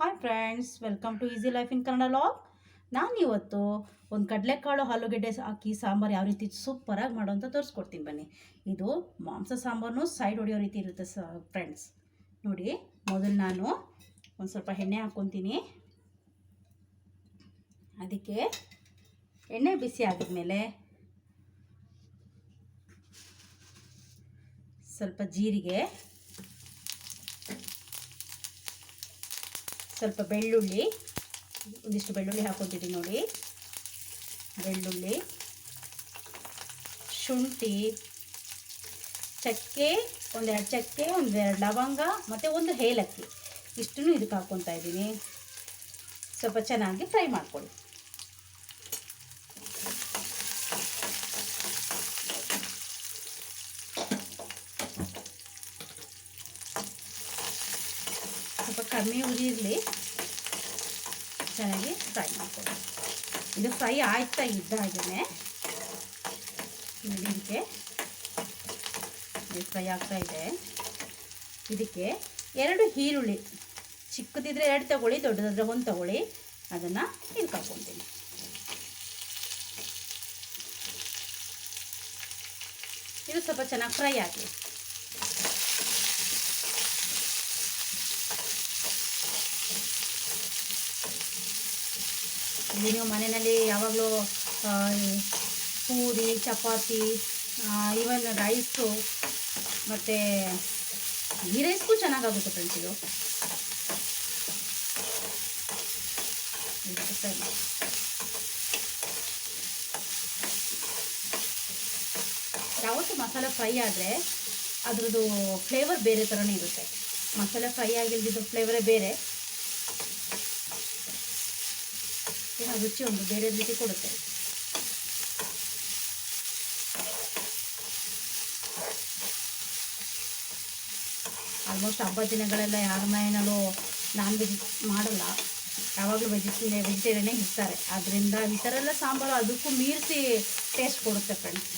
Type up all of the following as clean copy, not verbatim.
Hi friends, welcome to easy life in Kannada log. ನಾನಿವತ್ತು ಒಂದು ಕಡಲೆಕಾಳು ಆಲೂಗೆಡ್ಡೆ ಹಾಕಿ ಸಾಂಬಾರು ಯಾವ ರೀತಿ ಸೂಪರಾಗಿ ಮಾಡೋ ಅಂತ ತೋರಿಸ್ಕೊಡ್ತೀನಿ ಬನ್ನಿ. ಇದು ಮಾಂಸ ಸಾಂಬಾರನ್ನು ಸೈಡ್ ಹೊಡೆಯೋ ರೀತಿ ಇರುತ್ತೆ ಫ್ರೆಂಡ್ಸ್. ನೋಡಿ, ಮೊದಲು ನಾನು ಒಂದು ಸ್ವಲ್ಪ ಎಣ್ಣೆ ಹಾಕ್ಕೊತೀನಿ. ಅದಕ್ಕೆ ಎಣ್ಣೆ ಬಿಸಿ ಆಗಿದ್ಮೇಲೆ ಸ್ವಲ್ಪ ಜೀರಿಗೆ, ಸ್ವಲ್ಪ ಬೆಳ್ಳುಳ್ಳಿ, ಒಂದಿಷ್ಟು ಬೆಳ್ಳುಳ್ಳಿ ಹಾಕ್ಕೊತಿದ್ದೀನಿ ನೋಡಿ. ಬೆಳ್ಳುಳ್ಳಿ, ಶುಂಠಿ, ಚಕ್ಕೆ, ಒಂದೆರಡು ಚಕ್ಕೆ, ಒಂದೆರಡು ಲವಂಗ ಮತ್ತು ಒಂದು ಏಲಕ್ಕಿ, ಇಷ್ಟನ್ನು ಇದಕ್ಕೆ ಹಾಕ್ಕೊತಾ ಇದ್ದೀನಿ. ಸ್ವಲ್ಪ ಚೆನ್ನಾಗಿ ಫ್ರೈ ಮಾಡ್ಕೊಳ್ಳಿ. ಸ್ವಲ್ಪ ಕಮ್ಮಿ ಉರಿಯಿರಲಿ, ಚೆನ್ನಾಗಿ ಫ್ರೈ ಮಾಡ್ಕೊಳ್ಳಿ. ಇದು ಫ್ರೈ ಆಯ್ತಾ ಇದ್ದಾಗೇ ನೋಡಿ, ಇದಕ್ಕೆ ಫ್ರೈ ಆಗ್ತಾ ಇದೆ. ಇದಕ್ಕೆ 2 ಈರುಳ್ಳಿ, ಚಿಕ್ಕದಿದ್ರೆ 2 ತಗೊಳ್ಳಿ, ದೊಡ್ಡದಾದರೆ 1 ತಗೊಳ್ಳಿ. ಅದನ್ನು ಇದಕ್ಕೆ ಹಾಕ್ಕೊತೀನಿ. ಇದು ಸ್ವಲ್ಪ ಚೆನ್ನಾಗಿ ಫ್ರೈ ಆಗಲಿ. ಇಲ್ಲಿ ನೀವು ಮನೆಯಲ್ಲಿ ಯಾವಾಗಲೂ ಪೂರಿ, ಚಪಾತಿ, ಈವನ್ ರೈಸು ಮತ್ತು ಈ ರೈಸ್ಗೂ ಚೆನ್ನಾಗಾಗುತ್ತೆ ಫ್ರೆಂಡ್ಸ್. ಇದು ಯಾವತ್ತು ಮಸಾಲೆ ಫ್ರೈ ಆದರೆ ಅದರದ್ದು ಫ್ಲೇವರ್ ಬೇರೆ ಥರನೇ ಇರುತ್ತೆ. ಮಸಾಲೆ ಫ್ರೈ ಆಗಿಲ್ದಿದ್ದು ಫ್ಲೇವರೇ ಬೇರೆ, ರುಚಿ ಒಂದು ಬೇರೆ ರೀತಿ ಕೊಡುತ್ತೆ. ಆಲ್ಮೋಸ್ಟ್ ಹಬ್ಬ ದಿನಗಳೆಲ್ಲ ಯಾರ ಮನೆಯಲ್ಲೂ ನಾನ್ ವೆಜ್ ಮಾಡಲ್ಲ, ಯಾವಾಗಲೂ ವೆಜಿಟೇರಿಯನ್ನೇ ಇರ್ತಾರೆ. ಆದ್ದರಿಂದ ಈ ಥರ ಎಲ್ಲ ಸಾಂಬಾರು ಅದಕ್ಕೂ ಮೀರಿಸಿ ಟೇಸ್ಟ್ ಕೊಡುತ್ತೆ ಫ್ರೆಂಡ್ಸ್.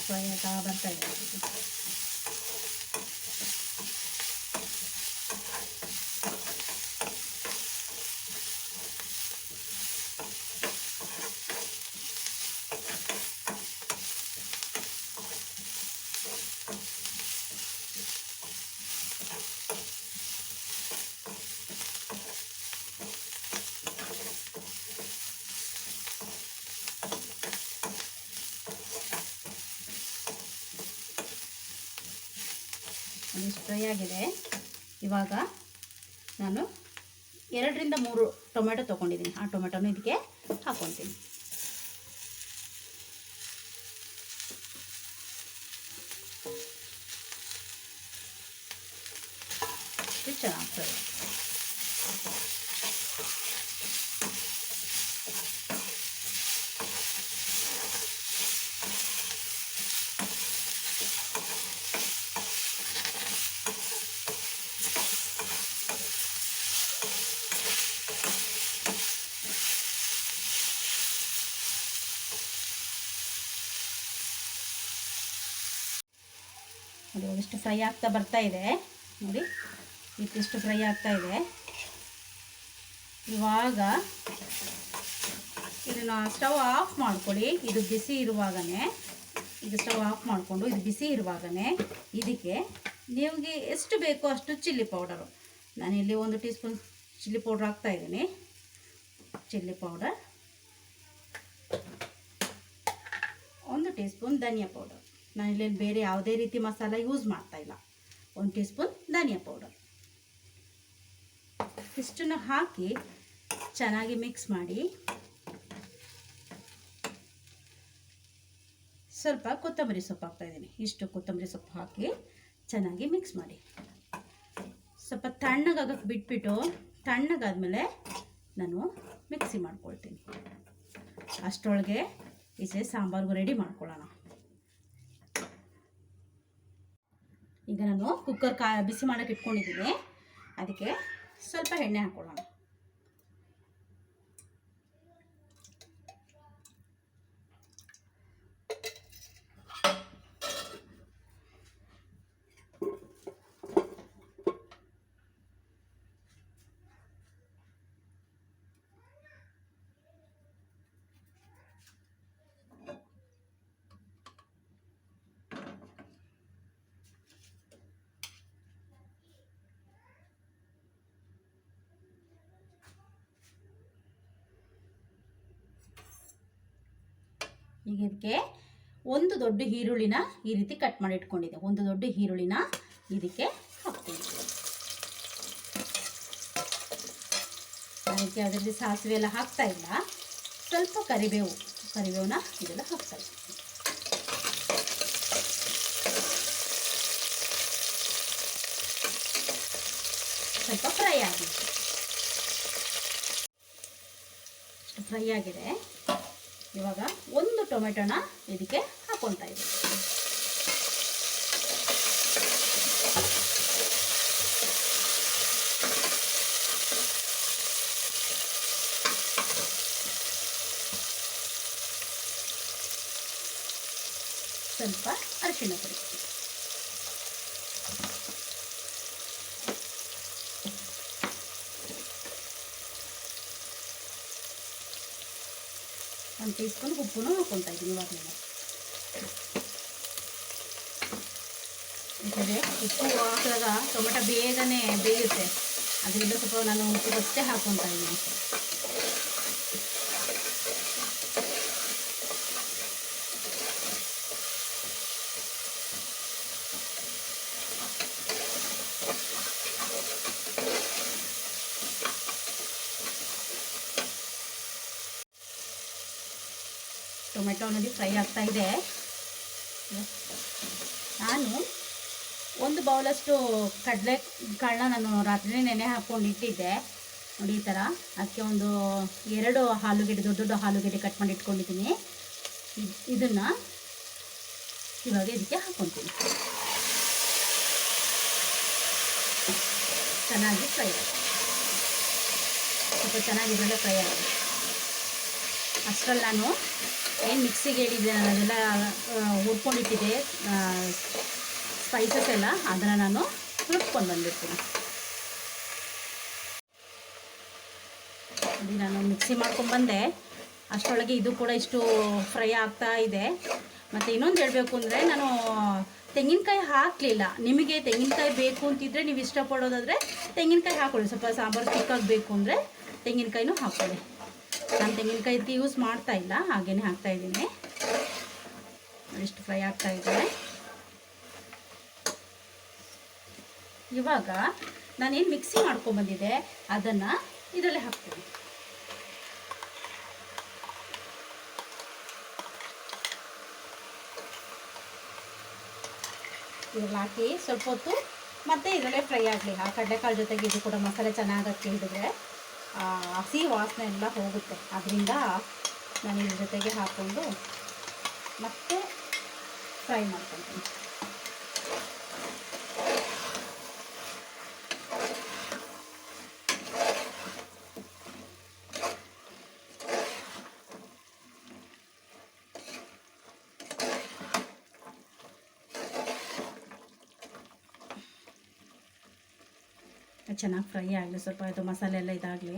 ಫ್ರೈ ಆಗ್ತಾ ಬರ್ತಾ ಇದೆ. ಒಂದಿಷ್ಟು ಫ್ರೈ ಆಗಿದೆ. ಇವಾಗ ನಾನು 2ರಿಂದ 3 ಟೊಮೆಟೊ ತೊಗೊಂಡಿದ್ದೀನಿ. ಆ ಟೊಮೆಟೊನ ಇದಕ್ಕೆ ಹಾಕ್ಕೊತೀನಿ. ಇದು ಚೆನ್ನಾಗಿ ಫ್ರೈ. ಅದು ಇಷ್ಟು ಫ್ರೈ ಆಗ್ತಾ ಬರ್ತಾ ಇದೆ ನೋಡಿ, ಇಷ್ಟು ಫ್ರೈ ಆಗ್ತಾ ಇದೆ. ಇವಾಗ ಇದನ್ನು ಸ್ಟವ್ ಆಫ್ ಮಾಡ್ಕೊಳ್ಳಿ. ಇದು ಬಿಸಿ ಇರುವಾಗಲೇ, ಇದು ಸ್ಟವ್ ಆಫ್ ಮಾಡಿಕೊಂಡು ಇದು ಬಿಸಿ ಇರುವಾಗಲೇ ಇದಕ್ಕೆ ನಿಮಗೆ ಎಷ್ಟು ಬೇಕೋ ಅಷ್ಟು ಚಿಲ್ಲಿ ಪೌಡರು, ನಾನಿಲ್ಲಿ 1 ಟೀ ಸ್ಪೂನ್ ಚಿಲ್ಲಿ ಪೌಡ್ರ್ ಹಾಕ್ತಾಯಿದ್ದೀನಿ. ಚಿಲ್ಲಿ ಪೌಡರ್, 1 ಟೀ ಸ್ಪೂನ್ ಧನಿಯಾ ಪೌಡರ್. ನಾನಿಲ್ಲಿ ಬೇರೆ ಯಾವುದೇ ರೀತಿ ಮಸಾಲ ಯೂಸ್ ಮಾಡ್ತಾಯಿಲ್ಲ. 1 ಟೀ ಸ್ಪೂನ್ ಧನಿಯಾ ಪೌಡರ್. ಇಷ್ಟನ್ನು ಹಾಕಿ ಚೆನ್ನಾಗಿ ಮಿಕ್ಸ್ ಮಾಡಿ. ಸ್ವಲ್ಪ ಕೊತ್ತಂಬರಿ ಸೊಪ್ಪು ಹಾಕ್ತಾಯಿದ್ದೀನಿ. ಇಷ್ಟು ಕೊತ್ತಂಬರಿ ಸೊಪ್ಪು ಹಾಕಿ ಚೆನ್ನಾಗಿ ಮಿಕ್ಸ್ ಮಾಡಿ. ಸ್ವಲ್ಪ ತಣ್ಣಗಾಗಕ್ಕೆ ಬಿಟ್ಬಿಟ್ಟು ತಣ್ಣಗಾದ್ಮೇಲೆ ನಾನು ಮಿಕ್ಸಿ ಮಾಡ್ಕೊಳ್ತೀನಿ. ಅಷ್ಟರೊಳಗೆ ಈಚೆ ಸಾಂಬಾರ್ಗೂ ರೆಡಿ ಮಾಡ್ಕೊಳ್ಳೋಣ. ಈಗ ನಾನು ಕುಕ್ಕರ್ ಬಿಸಿ ಮಾಡೋಕ್ಕೆ ಇಟ್ಕೊಂಡಿದ್ದೀನಿ. ಅದಕ್ಕೆ ಸ್ವಲ್ಪ ಎಣ್ಣೆ ಹಾಕ್ಕೊಳ್ಳೋಣ. ಈಗ ಇದಕ್ಕೆ ಒಂದು ದೊಡ್ಡ ಈರುಳ್ಳಿನ ಈ ರೀತಿ ಕಟ್ ಮಾಡಿ ಇಟ್ಕೊಂಡಿದ್ದೆ. ಒಂದು ದೊಡ್ಡ ಈರುಳ್ಳಿನ ಇದಕ್ಕೆ ಹಾಕ್ತೀನಿ. ಅದಕ್ಕೆ ಅದರಲ್ಲಿ ಸಾಸಿವೆ ಎಲ್ಲ ಹಾಕ್ತಾ ಇಲ್ಲ. ಸ್ವಲ್ಪ ಕರಿಬೇವನ್ನ ಇದೆಲ್ಲ ಹಾಕ್ತಾ ಇದ್ದೀನಿ. ಸ್ವಲ್ಪ ಫ್ರೈ ಆಗಿದೆ. ಇವಾಗ ಒಂದು ಟೊಮೆಟೊನ ಇದಕ್ಕೆ ಹಾಕೊಳ್ತಾ ಇದ್ದೀನಿ. ಸ್ವಲ್ಪ ಅರಿಶಿಣ ಪುಡಿ, ಒಂದು ಟೀ ಸ್ಪೂನ್ ಉಪ್ಪನ್ನು ಹಾಕ್ಕೊಳ್ತಾ ಇದ್ದೀನಿ. ಇವಾಗ ಯಾಕಂದರೆ ಉಪ್ಪು ಹಾಕಿದಾಗ ಟೊಮೆಟೊ ಬೇಗನೆ ಬೇಯುತ್ತೆ. ಅದರಿಂದ ಸ್ವಲ್ಪ ನಾನು ಉಪ್ಪು ಅಷ್ಟೇ ಹಾಕ್ಕೊಳ್ತಾ ಇದ್ದೀನಿ. ಟೊಮೆಟೊ ನೋಡಿ ಫ್ರೈ ಆಗ್ತಾ ಇದೆ. ನಾನು ಒಂದು ಬೌಲಷ್ಟು ಕಡಲೆಕಾಳನ್ನ ನಾನು ರಾತ್ರಿ ನೆನೆ ಹಾಕ್ಕೊಂಡು ಇಟ್ಟಿದ್ದೆ ನೋಡಿ ಈ ಥರ. ಅದಕ್ಕೆ ಒಂದು 2 ಆಲೂಗೆಡ್ಡೆ, ದೊಡ್ಡ ಆಲೂಗೆಡ್ಡೆ ಕಟ್ ಮಾಡಿ ಇಟ್ಕೊಂಡಿದ್ದೀನಿ. ಇದನ್ನು ಇವಾಗ ಇದಕ್ಕೆ ಹಾಕ್ಕೊತೀನಿ. ಚೆನ್ನಾಗಿ ಫ್ರೈ ಆಗುತ್ತೆ. ಸ್ವಲ್ಪ ಚೆನ್ನಾಗಿ ಇದರಲ್ಲೇ ಫ್ರೈ ಆಗುತ್ತೆ. ಅಷ್ಟರಲ್ಲಿ ನಾನು ಏನು ಮಿಕ್ಸಿಗೆ ಹೇಳಿದ್ದೆ ನಾನು ಅದೆಲ್ಲ ಹುರ್ಕೊಂಡಿಟ್ಟಿದ್ದೆ ಸ್ಪೈಸಸ್ ಎಲ್ಲ, ಅದನ್ನು ನಾನು ರುಬ್ಕೊಂಡು ಬಂದಿರ್ತೀನಿ. ನೋಡಿ ನಾನು ಮಿಕ್ಸಿ ಮಾಡ್ಕೊಂಡ್ಬಂದೆ. ಅಷ್ಟರೊಳಗೆ ಇದು ಕೂಡ ಇಷ್ಟು ಫ್ರೈ ಆಗ್ತಾ ಇದೆ. ಮತ್ತು ಇನ್ನೊಂದು ಹೇಳಬೇಕು ಅಂದರೆ ನಾನು ತೆಂಗಿನಕಾಯಿ ಹಾಕಲಿಲ್ಲ. ನಿಮಗೆ ತೆಂಗಿನಕಾಯಿ ಬೇಕು ಅಂತಿದ್ರೆ ನೀವು ಇಷ್ಟಪಡೋದಾದರೆ ತೆಂಗಿನಕಾಯಿ ಹಾಕ್ಕೊಳ್ಳಿ. ಸ್ವಲ್ಪ ಸಾಂಬಾರು ತಿಕ್ಕಾಗಬೇಕು ಅಂದರೆ ತೆಂಗಿನಕಾಯಿನೂ ಹಾಕ್ಕೊಳ್ಳಿ. ನಾನು ತೆಂಗಿನಕಾಯಿ ಯೂಸ್ ಮಾಡ್ತಾ ಇಲ್ಲ, ಹಾಗೇ ಹಾಕ್ತಾಯಿದ್ದೀನಿ. ಇಷ್ಟು ಫ್ರೈ ಆಗ್ತಾ ಇದೆ. ಇವಾಗ ನಾನೇನು ಮಿಕ್ಸಿ ಮಾಡ್ಕೊಂಡ್ಬಂದಿದ್ದೆ ಅದನ್ನು ಇದರಲ್ಲಿ ಹಾಕ್ತೀನಿ. ಇದರಲ್ಲಿ ಹಾಕಿ ಸ್ವಲ್ಪ ಹೊತ್ತು ಮತ್ತೆ ಇದರಲ್ಲೇ ಫ್ರೈ ಆಗಲಿ. ಆ ಕಡಲೆಕಾಳು ಜೊತೆಗೆ ಇದು ಕೂಡ ಮಸಾಲೆ ಚೆನ್ನಾಗಿ ಹಿಡಿದ್ರೆ ಹಸಿ ವಾಸನೆ ಎಲ್ಲ ಹೋಗುತ್ತೆ. ಅದರಿಂದ ನಾನು ಇದ್ರ ಜೊತೆಗೆ ಹಾಕ್ಕೊಂಡು ಮತ್ತೆ ಫ್ರೈ ಮಾಡ್ಕೊತೀನಿ. ಚೆನ್ನಾಗಿ ಫ್ರೈ ಆಗಲಿ, ಸ್ವಲ್ಪ ಇದು ಮಸಾಲೆ ಎಲ್ಲ ಇದಾಗಲಿ.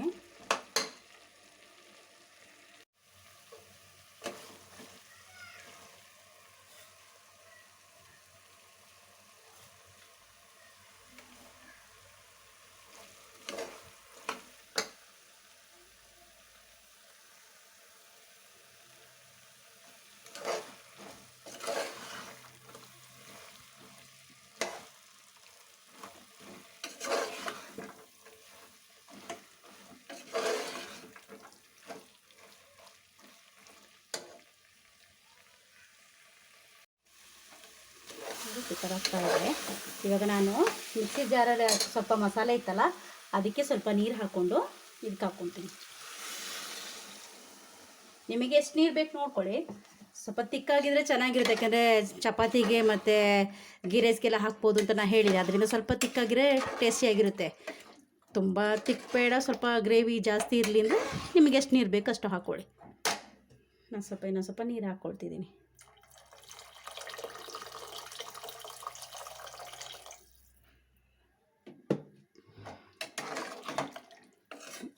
ಈ ಥರ ಆಗ್ತಾ ಇದೆ. ಇವಾಗ ನಾನು ಮಿಕ್ಸಿ ಜಾರಲ್ಲಿ ಸ್ವಲ್ಪ ಮಸಾಲೆ ಇತ್ತಲ್ಲ, ಅದಕ್ಕೆ ಸ್ವಲ್ಪ ನೀರು ಹಾಕ್ಕೊಂಡು ಇದಕ್ಕೆ ಹಾಕ್ಕೊತೀನಿ. ನಿಮಗೆ ಎಷ್ಟು ನೀರು ಬೇಕು ನೋಡ್ಕೊಳ್ಳಿ. ಸ್ವಲ್ಪ ತಿಕ್ಕಾಗಿದ್ದರೆ ಚೆನ್ನಾಗಿರುತ್ತೆ, ಯಾಕೆಂದರೆ ಚಪಾತಿಗೆ ಮತ್ತು ಗೀ ರೈಸ್ಗೆಲ್ಲ ಹಾಕ್ಬೋದು ಅಂತ ನಾನು ಹೇಳಿದೆ. ಅದರಿಂದ ಸ್ವಲ್ಪ ತಿಕ್ಕಾಗಿದ್ರೆ ಟೇಸ್ಟಿಯಾಗಿರುತ್ತೆ. ತುಂಬ ತಿಕ್ ಬೇಡ, ಸ್ವಲ್ಪ ಗ್ರೇವಿ ಜಾಸ್ತಿ ಇರಲಿ ಅಂದರೆ ನಿಮಗೆ ಎಷ್ಟು ನೀರು ಬೇಕು ಅಷ್ಟು ಹಾಕ್ಕೊಳ್ಳಿ. ನಾನು ಇನ್ನೊಂದು ಸ್ವಲ್ಪ ನೀರು ಹಾಕ್ಕೊಳ್ತಿದ್ದೀನಿ.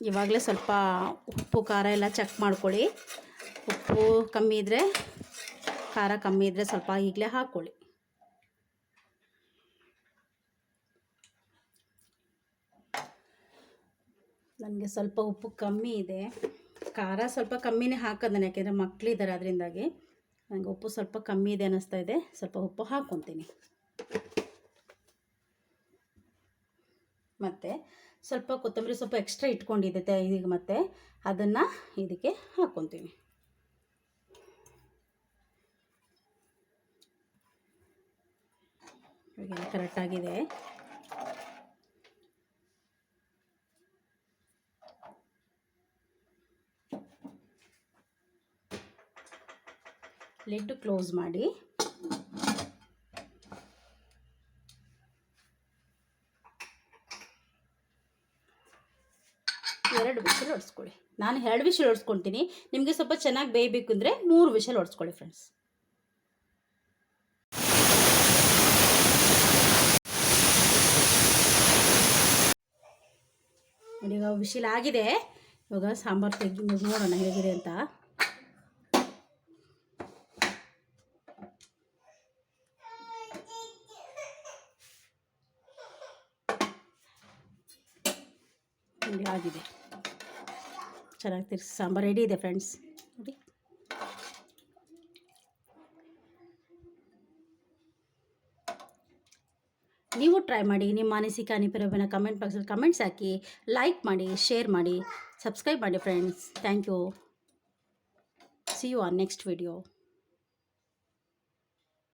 ಇವಾಗಲೇ ಸ್ವಲ್ಪ ಉಪ್ಪು ಖಾರ ಎಲ್ಲ ಚೆಕ್ ಮಾಡ್ಕೊಳ್ಳಿ. ಉಪ್ಪು ಕಮ್ಮಿ ಇದ್ದರೆ, ಖಾರ ಕಮ್ಮಿ ಇದ್ದರೆ ಸ್ವಲ್ಪ ಈಗಲೇ ಹಾಕ್ಕೊಳ್ಳಿ. ನನಗೆ ಸ್ವಲ್ಪ ಉಪ್ಪು ಕಮ್ಮಿ ಇದೆ, ಖಾರ ಸ್ವಲ್ಪ ಕಮ್ಮಿನೇ ಹಾಕೋದು ನಾನು, ಯಾಕೆಂದರೆ ಮಕ್ಕಳಿದ್ದಾರೆ. ಅದರಿಂದಾಗಿ ನನಗೆ ಉಪ್ಪು ಸ್ವಲ್ಪ ಕಮ್ಮಿ ಇದೆ ಅನ್ನಿಸ್ತಾ ಇದೆ. ಸ್ವಲ್ಪ ಉಪ್ಪು ಹಾಕ್ಕೊತೀನಿ. ಮತ್ತು ಸ್ವಲ್ಪ ಕೊತ್ತಂಬರಿ ಸೊಪ್ಪು ಎಕ್ಸ್ಟ್ರಾ ಇಟ್ಕೊಂಡಿದ್ದೆ ಈಗ, ಮತ್ತೆ ಅದನ್ನು ಇದಕ್ಕೆ ಹಾಕ್ಕೊತೀನಿ. ಇವಾಗೆಲ್ಲ ಕರೆಕ್ಟಾಗಿದೆ. ಲಿಡ್ ಕ್ಲೋಸ್ ಮಾಡಿ ಎರಡು ವಿಷಲ್ ಹೊಡ್ಸ್ಕೊಳ್ಳಿ. ನಾನು 2 ವಿಷಲ್ ಹೊಡ್ಸ್ಕೊಳ್ತೀನಿ. ನಿಮಗೆ ಸ್ವಲ್ಪ ಚೆನ್ನಾಗಿ ಬೇಯಬೇಕು ಅಂದರೆ 3 ವಿಷಲ್ ಹೊಡ್ಸ್ಕೊಳ್ಳಿ ಫ್ರೆಂಡ್ಸ್. ನೋಡಿ, ಇವಾಗ ವಿಷಲ್ ಆಗಿದೆ. ಇವಾಗ ಸಾಂಬಾರು ತೆಗಿ ನೋಡೋಣ ಹೇಗಿದೆ ಅಂತ. ಆಗಿದೆ, ಚೆನ್ನಾಗಿ ತಿರ್ಸಿ ಸಾಂಬಾರು ರೆಡಿ ಇದೆ ಫ್ರೆಂಡ್ಸ್. ನೋಡಿ, ನೀವು ಟ್ರೈ ಮಾಡಿ. ನಿಮ್ಮ ಅನಿಸಿಕೆ ಅನಿಸಿಕೆಯನ್ನು ಕಮೆಂಟ್ ಬಾಕ್ಸಲ್ಲಿ ಕಮೆಂಟ್ಸ್ ಹಾಕಿ, ಲೈಕ್ ಮಾಡಿ, ಶೇರ್ ಮಾಡಿ, ಸಬ್ಸ್ಕ್ರೈಬ್ ಮಾಡಿ friends. Thank you. See you on next video.